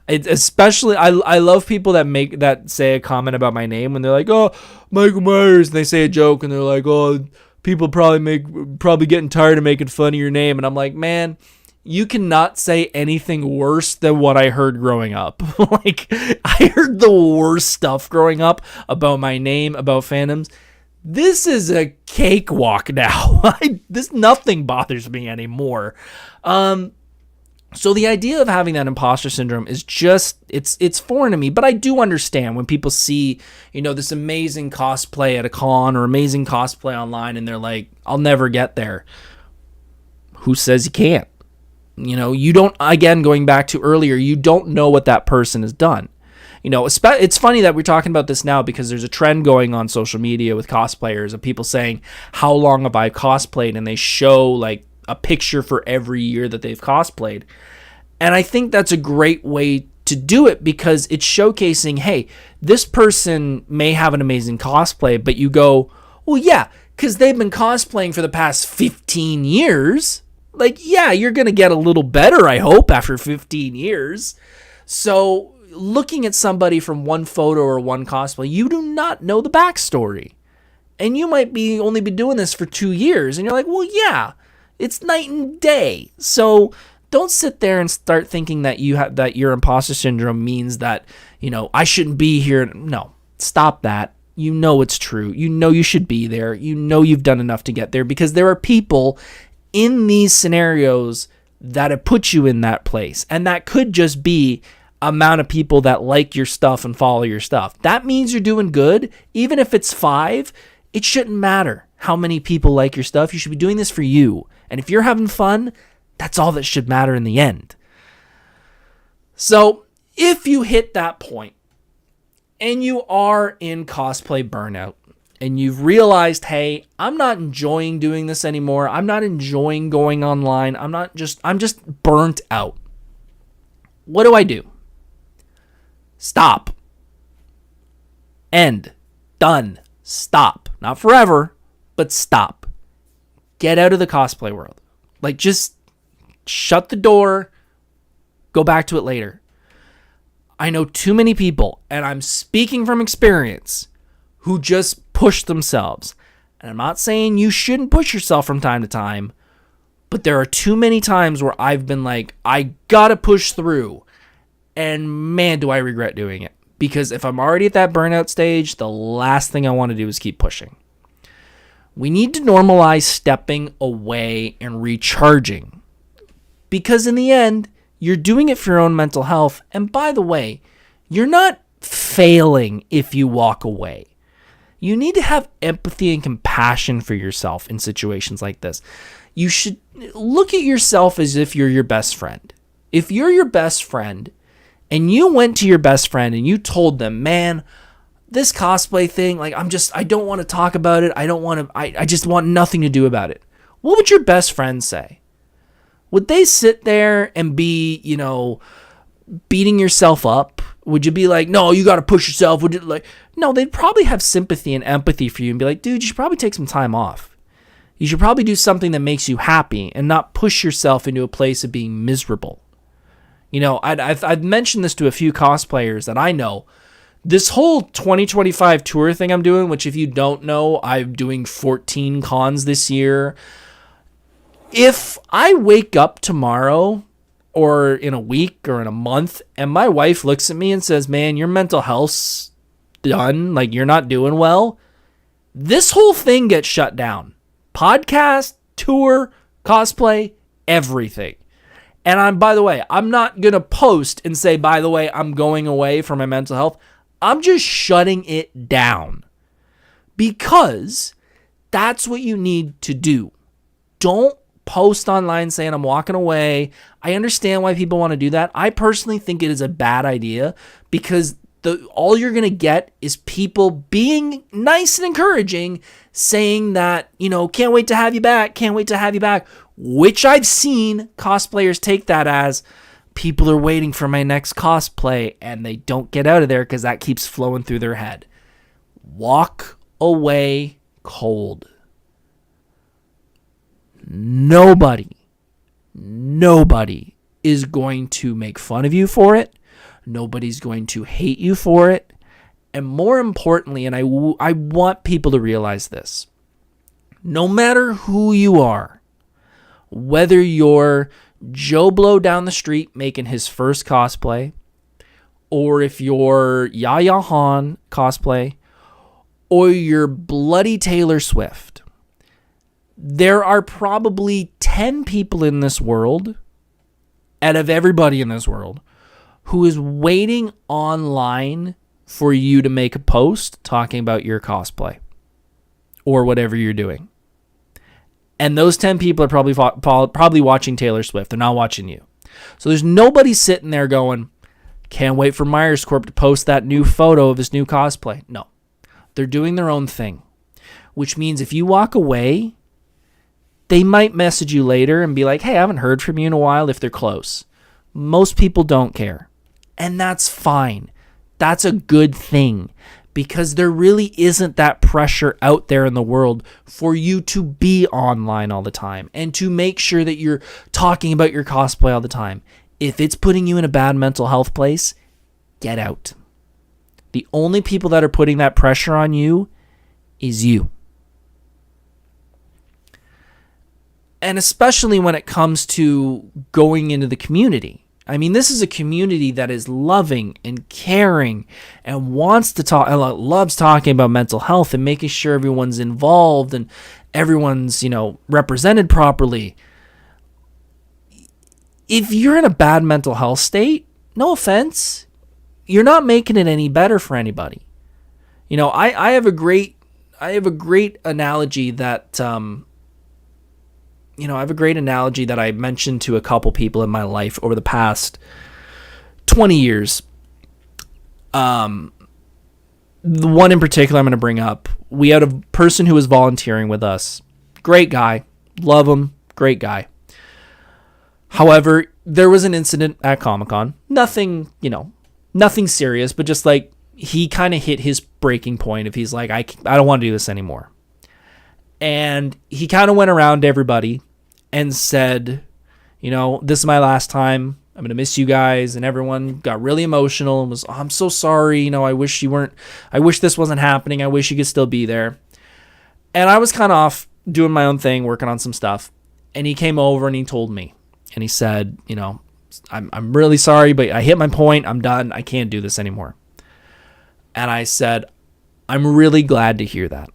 especially, I love people that say a comment about my name when they're like, oh, Michael Myers, and they say a joke and they're like, oh, people probably getting tired of making fun of your name. And I'm like, man, you cannot say anything worse than what I heard growing up. Like, I heard the worst stuff growing up about my name, about fandoms. This is a cakewalk now. Nothing bothers me anymore. So the idea of having that imposter syndrome is just, it's foreign to me, but I do understand when people see, this amazing cosplay at a con or amazing cosplay online and they're like, I'll never get there. Who says you can't? You don't, again, going back to earlier, you don't know what that person has done. It's funny that we're talking about this now because there's a trend going on social media with cosplayers of people saying, how long have I cosplayed? And they show like a picture for every year that they've cosplayed. And I think that's a great way to do it because it's showcasing, hey, this person may have an amazing cosplay, but you go, well, yeah, because they've been cosplaying for the past 15 years. Like, yeah, you're going to get a little better, I hope, after 15 years. So looking at somebody from one photo or one cosplay, you do not know the backstory. And you might only be doing this for 2 years. And you're like, well, yeah, it's night and day. So don't sit there and start thinking that that your imposter syndrome means that, I shouldn't be here. No, stop that. It's true. You should be there. You've done enough to get there because there are people in these scenarios that have put you in that place. And that could just be amount of people that like your stuff and follow your stuff. That means you're doing good. Even if it's 5, it shouldn't matter how many people like your stuff. You should be doing this for you. And if you're having fun, that's all that should matter in the end. So if you hit that point and you are in cosplay burnout, and you've realized, hey, I'm not enjoying doing this anymore. I'm not enjoying going online. I'm just burnt out. What do I do? Stop. End. Done. Stop. Not forever, but stop. Get out of the cosplay world. Like, just shut the door. Go back to it later. I know too many people, and I'm speaking from experience, who just push themselves. And I'm not saying you shouldn't push yourself from time to time, but there are too many times where I've been like, I gotta push through. And man, do I regret doing it. Because if I'm already at that burnout stage, the last thing I want to do is keep pushing. We need to normalize stepping away and recharging. Because in the end, you're doing it for your own mental health. And by the way, you're not failing if you walk away. You need to have empathy and compassion for yourself in situations like this. You should look at yourself as if you're your best friend. If you're your best friend and you went to your best friend and you told them, man, this cosplay thing, like, I don't want to talk about it. I just want nothing to do about it. What would your best friend say? Would they sit there and be, beating yourself up? Would you be like, no, you got to push yourself? Would you like, no, they'd probably have sympathy and empathy for you and be like, dude, you should probably take some time off. You should probably do something that makes you happy and not push yourself into a place of being miserable. I've mentioned this to a few cosplayers that I know This whole 2025 tour thing I'm doing, which if you don't know, I'm doing 14 cons this year. If I wake up tomorrow or in a week or in a month and my wife looks at me and says, man, your mental health's done, like you're not doing well, this whole thing gets shut down. Podcast, tour, cosplay, everything. And by the way, I'm not going to post and say, by the way, I'm going away for my mental health. I'm just shutting it down because that's what you need to do. Don't post online saying I'm walking away. I understand why people want to do that. I personally think it is a bad idea because all you're going to get is people being nice and encouraging, saying that, can't wait to have you back, can't wait to have you back, which I've seen cosplayers take that as people are waiting for my next cosplay and they don't get out of there because that keeps flowing through their head. Walk away cold. Nobody is going to make fun of you for it. Nobody's going to hate you for it. And more importantly, and I want people to realize this, no matter who you are, whether you're Joe Blow down the street making his first cosplay, or if you're Yaya Han cosplay, or you're bloody Taylor Swift, there are probably 10 people in this world, out of everybody in this world, who is waiting online for you to make a post talking about your cosplay or whatever you're doing. And those 10 people are probably watching Taylor Swift. They're not watching you. So there's nobody sitting there going, can't wait for Myers Corp to post that new photo of his new cosplay. No. They're doing their own thing, which means if you walk away, they might message you later and be like, hey, I haven't heard from you in a while if they're close. Most people don't care. And that's fine. That's a good thing. Because there really isn't that pressure out there in the world for you to be online all the time and to make sure that you're talking about your cosplay all the time. If it's putting you in a bad mental health place, get out. The only people that are putting that pressure on you is you. And especially when it comes to going into the community. I mean, this is a community that is loving and caring and wants to talk, loves talking about mental health and making sure everyone's involved and everyone's, represented properly. If you're in a bad mental health state, no offense, you're not making it any better for anybody. I have a great analogy that, I have a great analogy that I mentioned to a couple people in my life over the past 20 years. The one in particular I'm going to bring up. We had a person who was volunteering with us. Great guy. Love him. Great guy. However, there was an incident at Comic-Con. Nothing serious, but just like he kind of hit his breaking point if he's like, I don't want to do this anymore. And he kind of went around to everybody and said, this is my last time. I'm going to miss you guys. And everyone got really emotional and was, I'm so sorry. I wish this wasn't happening. I wish you could still be there. And I was kind of off doing my own thing, working on some stuff. And he came over and he told me, and he said, I'm really sorry, but I hit my point. I'm done. I can't do this anymore. And I said, I'm really glad to hear that.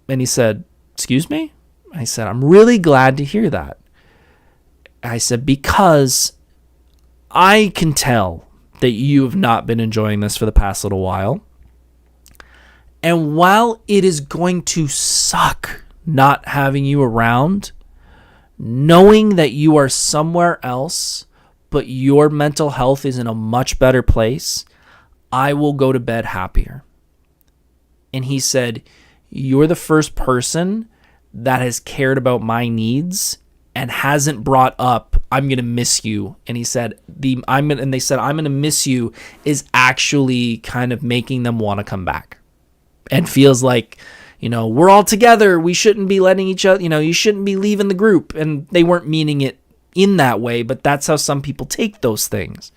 And he said, excuse me? I said, I'm really glad to hear that. I said, because I can tell that you have not been enjoying this for the past little while. And while it is going to suck not having you around, knowing that you are somewhere else, but your mental health is in a much better place, I will go to bed happier. And he said, you're the first person that has cared about my needs and hasn't brought up, I'm going to miss you. And he said, I'm going to miss you is actually kind of making them want to come back. And feels like, we're all together. We shouldn't be letting each other, you shouldn't be leaving the group. And they weren't meaning it in that way, but that's how some people take those things.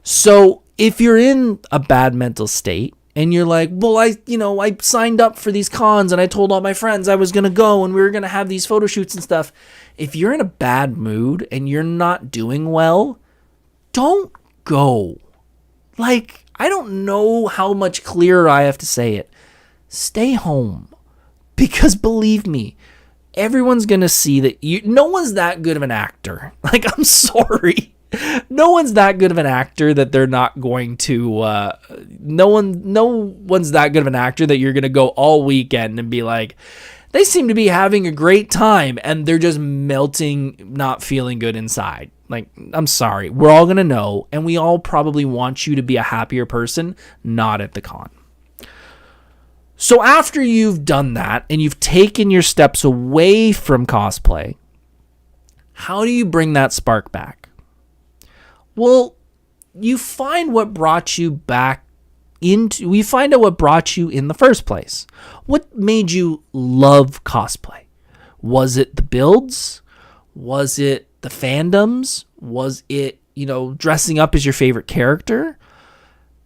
So if you're in a bad mental state and you're like, well, I signed up for these cons and I told all my friends I was going to go and we were going to have these photo shoots and stuff. If you're in a bad mood and you're not doing well, don't go. Like, I don't know how much clearer I have to say it. Stay home. Because believe me, everyone's going to see that no one's that good of an actor. Like, I'm sorry. No one's that good of an actor that they're not going to, no one's that good of an actor that you're going to go all weekend and be like, they seem to be having a great time and they're just melting, not feeling good inside. Like, I'm sorry. We're all going to know, and we all probably want you to be a happier person, not at the con. So after you've done that and you've taken your steps away from cosplay, how do you bring that spark back? Well, you find what brought you back into, we find out what brought you in the first place. What made you love cosplay? Was it the builds? Was it the fandoms? Was it, dressing up as your favorite character?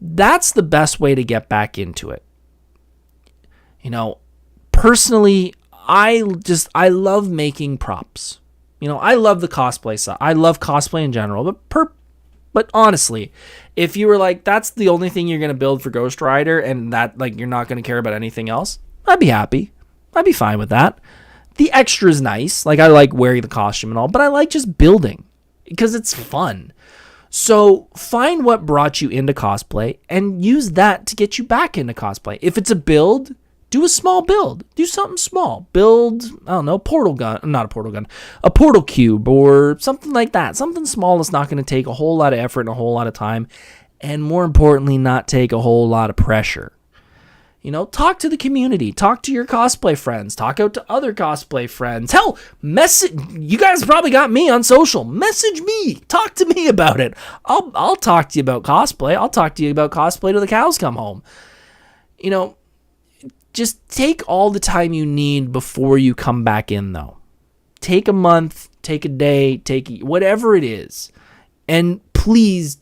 That's the best way to get back into it. Personally, I love making props. I love the cosplay side. I love cosplay in general, but honestly, if you were like, that's the only thing you're going to build for Ghost Rider and that, like, you're not going to care about anything else, I'd be happy. I'd be fine with that. The extra is nice. Like, I like wearing the costume and all, but I like just building because it's fun. So find what brought you into cosplay and use that to get you back into cosplay. If it's a build, do a small build. Do something small. Build, I don't know, a portal cube or something like that. Something small that's not going to take a whole lot of effort and a whole lot of time. And more importantly, not take a whole lot of pressure. Talk to the community. Talk to your cosplay friends. Talk out to other cosplay friends. Hell, you guys probably got me on social. Message me. Talk to me about it. I'll talk to you about cosplay. I'll talk to you about cosplay till the cows come home. Just take all the time you need before you come back in, though. Take a month, take a day, whatever it is. And please,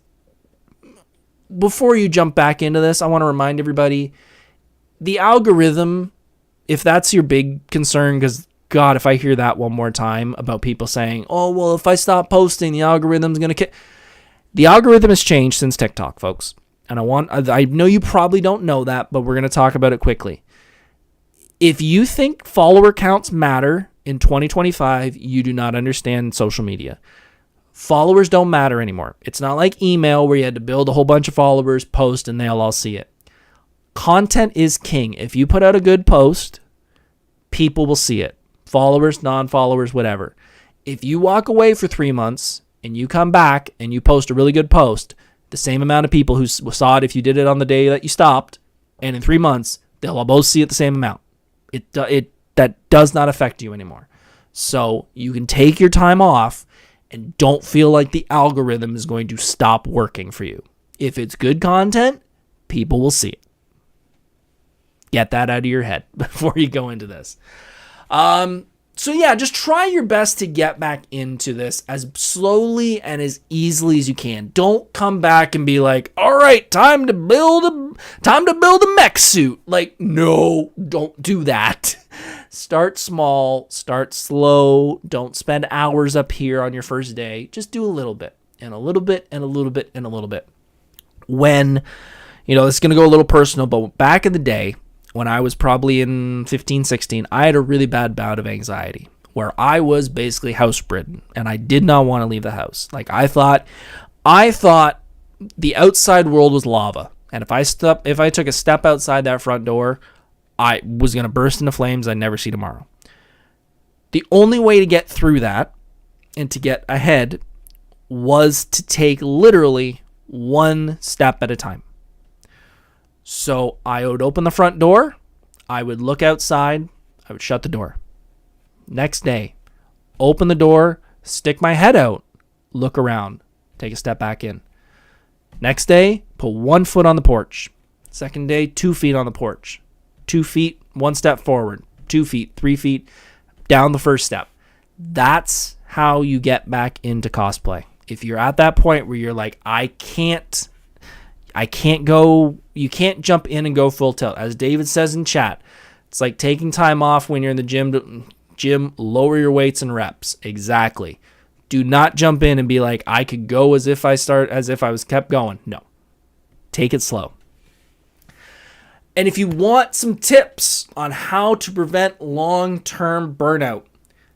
before you jump back into this, I want to remind everybody, the algorithm, if that's your big concern, because, God, if I hear that one more time about people saying, oh, well, if I stop posting, the algorithm's going to... The algorithm has changed since TikTok, folks. And I know you probably don't know that, but we're going to talk about it quickly. If you think follower counts matter in 2025, you do not understand social media. Followers don't matter anymore. It's not like email where you had to build a whole bunch of followers, post, and they'll all see it. Content is king. If you put out a good post, people will see it. Followers, non-followers, whatever. If you walk away for 3 months and you come back and you post a really good post, the same amount of people who saw it if you did it on the day that you stopped, and in 3 months, they'll all both see it the same amount. That does not affect you anymore. So you can take your time off and don't feel like the algorithm is going to stop working for you. If it's good content, people will see it. Get that out of your head before you go into this. So yeah, just try your best to get back into this as slowly and as easily as you can. Don't come back and be like, all right, time to build a mech suit. Like, no, don't do that. Start small, start slow. Don't spend hours up here on your first day. Just do a little bit and a little bit and a little bit and a little bit. When, it's going to go a little personal, but back in the day, when I was probably in 15, 16, I had a really bad bout of anxiety where I was basically house-ridden and I did not want to leave the house. Like, I thought the outside world was lava. And if I took a step outside that front door, I was going to burst into flames I'd never see tomorrow. The only way to get through that and to get ahead was to take literally one step at a time. So I would open the front door, I would look outside, I would shut the door. Next day, open the door, stick my head out, look around, take a step back in. Next day, put 1 foot on the porch. Second day, 2 feet on the porch. 2 feet, 1 step forward. 2 feet, 3 feet, down the first step. That's how you get back into cosplay. If you're at that point where you're like, I can't, I can't go, you can't jump in and go full tilt. As David says in chat, it's like taking time off when you're in the gym, lower your weights and reps. Exactly. Do not jump in and be like, I could go as if I was kept going. No. Take it slow. And if you want some tips on how to prevent long-term burnout,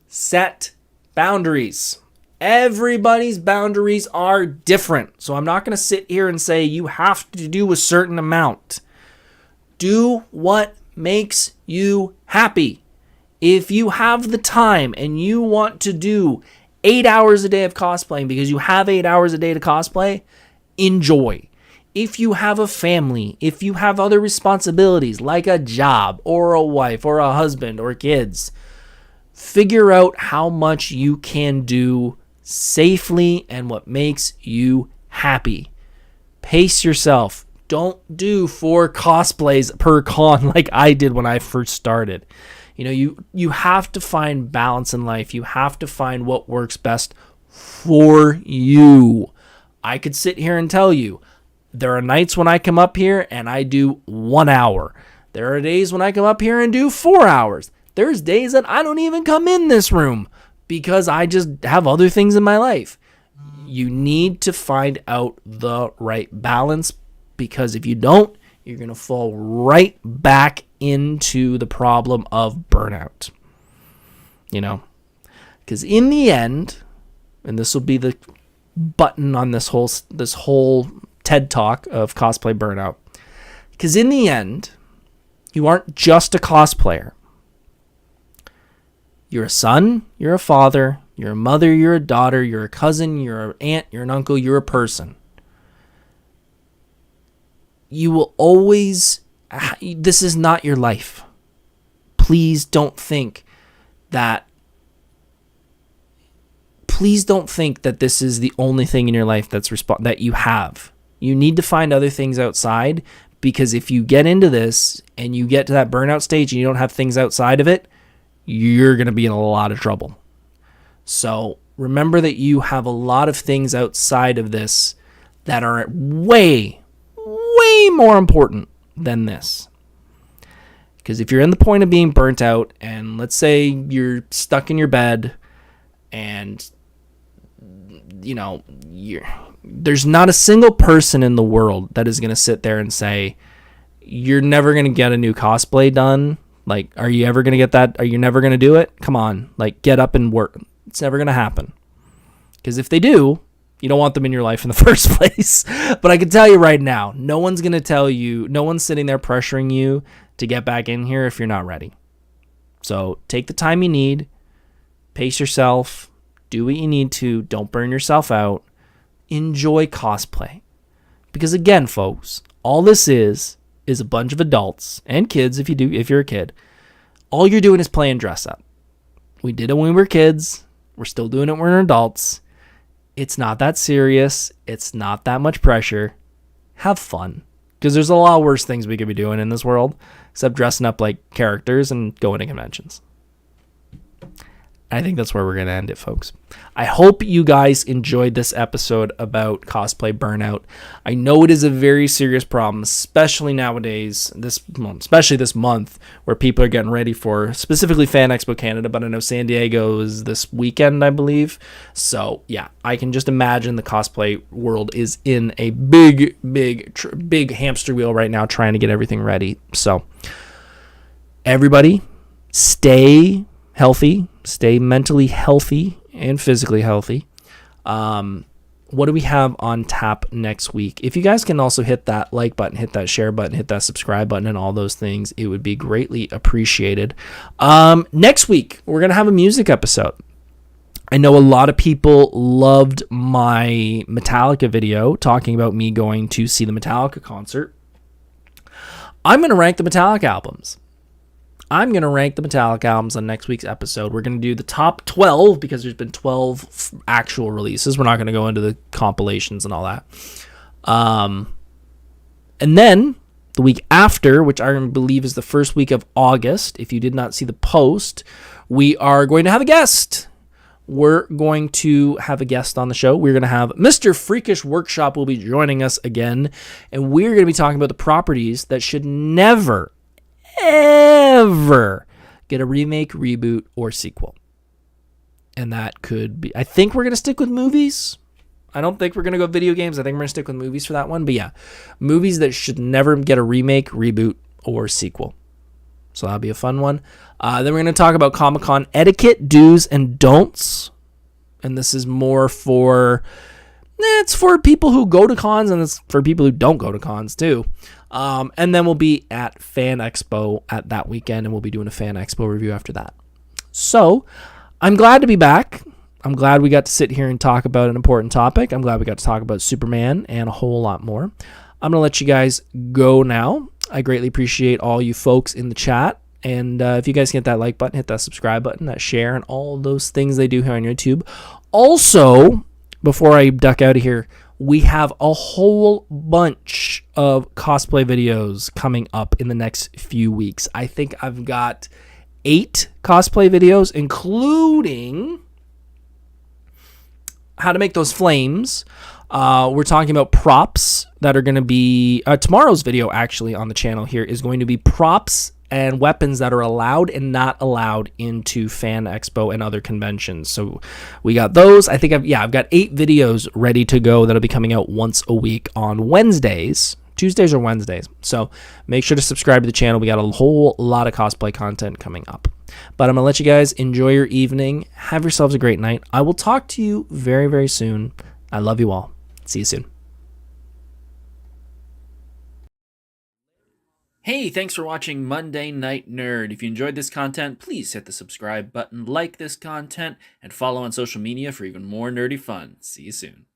set boundaries. Everybody's boundaries are different. So I'm not going to sit here and say you have to do a certain amount. Do what makes you happy. If you have the time and you want to do 8 hours a day of cosplaying because you have 8 hours a day to cosplay, enjoy. If you have a family, if you have other responsibilities like a job or a wife or a husband or kids, figure out how much you can do safely and what makes you happy. Pace yourself. Don't do 4 cosplays per con like I did when I first started. You know, you have to find balance in life. You have to find what works best for you. I could sit here and tell you, there are nights when I come up here and I do 1 hour. There are days when I come up here and do 4 hours. There's days that I don't even come in this room because I just have other things in my life. You need to find out the right balance, because if you don't, you're going to fall right back into the problem of burnout. You know, because in the end, and this will be the button on this whole TED Talk of Cosplay Burnout, because in the end, you aren't just a cosplayer. You're a son, you're a father, you're a mother, you're a daughter, you're a cousin, you're an aunt, you're an uncle, you're a person. You will always, this is not your life. Please don't think that this is the only thing in your life that you have. You need to find other things outside, because if you get into this and you get to that burnout stage and you don't have things outside of it, you're going to be in a lot of trouble. So remember that you have a lot of things outside of this that are way, way more important than this. Because if you're in the point of being burnt out, and let's say you're stuck in your bed and, you know, there's not a single person in the world that is going to sit there and say, you're never going to get a new cosplay done. Like, are you ever going to get that? Are you never going to do it? Come on, like, get up and work. It's never going to happen. Because if they do, you don't want them in your life in the first place. But I can tell you right now, no one's going to tell you, no one's sitting there pressuring you to get back in here if you're not ready. So take the time you need, pace yourself, do what you need to, don't burn yourself out, enjoy cosplay. Because again, folks, all this is a bunch of adults and kids, if you're a kid. All you're doing is playing dress up. We did it when we were kids. We're still doing it when we're adults. It's not that serious. It's not that much pressure. Have fun. Because there's a lot worse things we could be doing in this world, except dressing up like characters and going to conventions. I think that's where we're going to end it, folks. I hope you guys enjoyed this episode about cosplay burnout. I know it is a very serious problem, especially nowadays, especially this month, where people are getting ready for specifically Fan Expo Canada, but I know San Diego is this weekend, I believe. So, yeah, I can just imagine the cosplay world is in a big hamster wheel right now trying to get everything ready. So, everybody, stay healthy, stay mentally healthy and physically healthy. What do we have on tap next week? If you guys can also hit that like button, hit that share button, hit that subscribe button, and all those things, it would be greatly appreciated. Next week, we're going to have a music episode. I know a lot of people loved my Metallica video talking about me going to see the Metallica concert. I'm going to rank the Metallica albums. I'm going to rank the Metallica albums on next week's episode. We're going to do the top 12 because there's been 12 actual releases. We're not going to go into the compilations and all that. And then the week after, which I believe is the first week of August, if you did not see the post, we are going to have a guest. we're going to have a guest on the show. We're going to have Mr. Freakish Workshop will be joining us again, and we're going to be talking about the properties that should never, ever get a remake, reboot, or sequel. And that could be, I think we're going to stick with movies. I don't think we're going to go video games. I think we're going to stick with movies for that one. But yeah, movies that should never get a remake, reboot, or sequel. So that'll be a fun one. Then we're going to talk about Comic-Con etiquette, do's, and don'ts. And this is more for, it's for people who go to cons, and it's for people who don't go to cons too. And then we'll be at Fan Expo at that weekend, and we'll be doing a Fan Expo review after that. So I'm glad to be back. I'm glad we got to sit here and talk about an important topic. I'm glad we got to talk about Superman and a whole lot more. I'm going to let you guys go now. I greatly appreciate all you folks in the chat. And if you guys hit that like button, hit that subscribe button, that share, and all those things they do here on YouTube. Also, before I duck out of here, we have a whole bunch of cosplay videos coming up in the next few weeks. I think I've got 8 cosplay videos, including how to make those flames. We're talking about props that are going to be tomorrow's video actually on the channel here is going to be props and weapons that are allowed and not allowed into Fan Expo and other conventions. So we got those. I think I've got 8 videos ready to go that'll be coming out once a week on Wednesdays, Tuesdays or Wednesdays. So make sure to subscribe to the channel. We got a whole lot of cosplay content coming up. But I'm going to let you guys enjoy your evening. Have yourselves a great night. I will talk to you very, very soon. I love you all. See you soon. Hey, thanks for watching Monday Night Nerd. If you enjoyed this content, please hit the subscribe button, like this content, and follow on social media for even more nerdy fun. See you soon.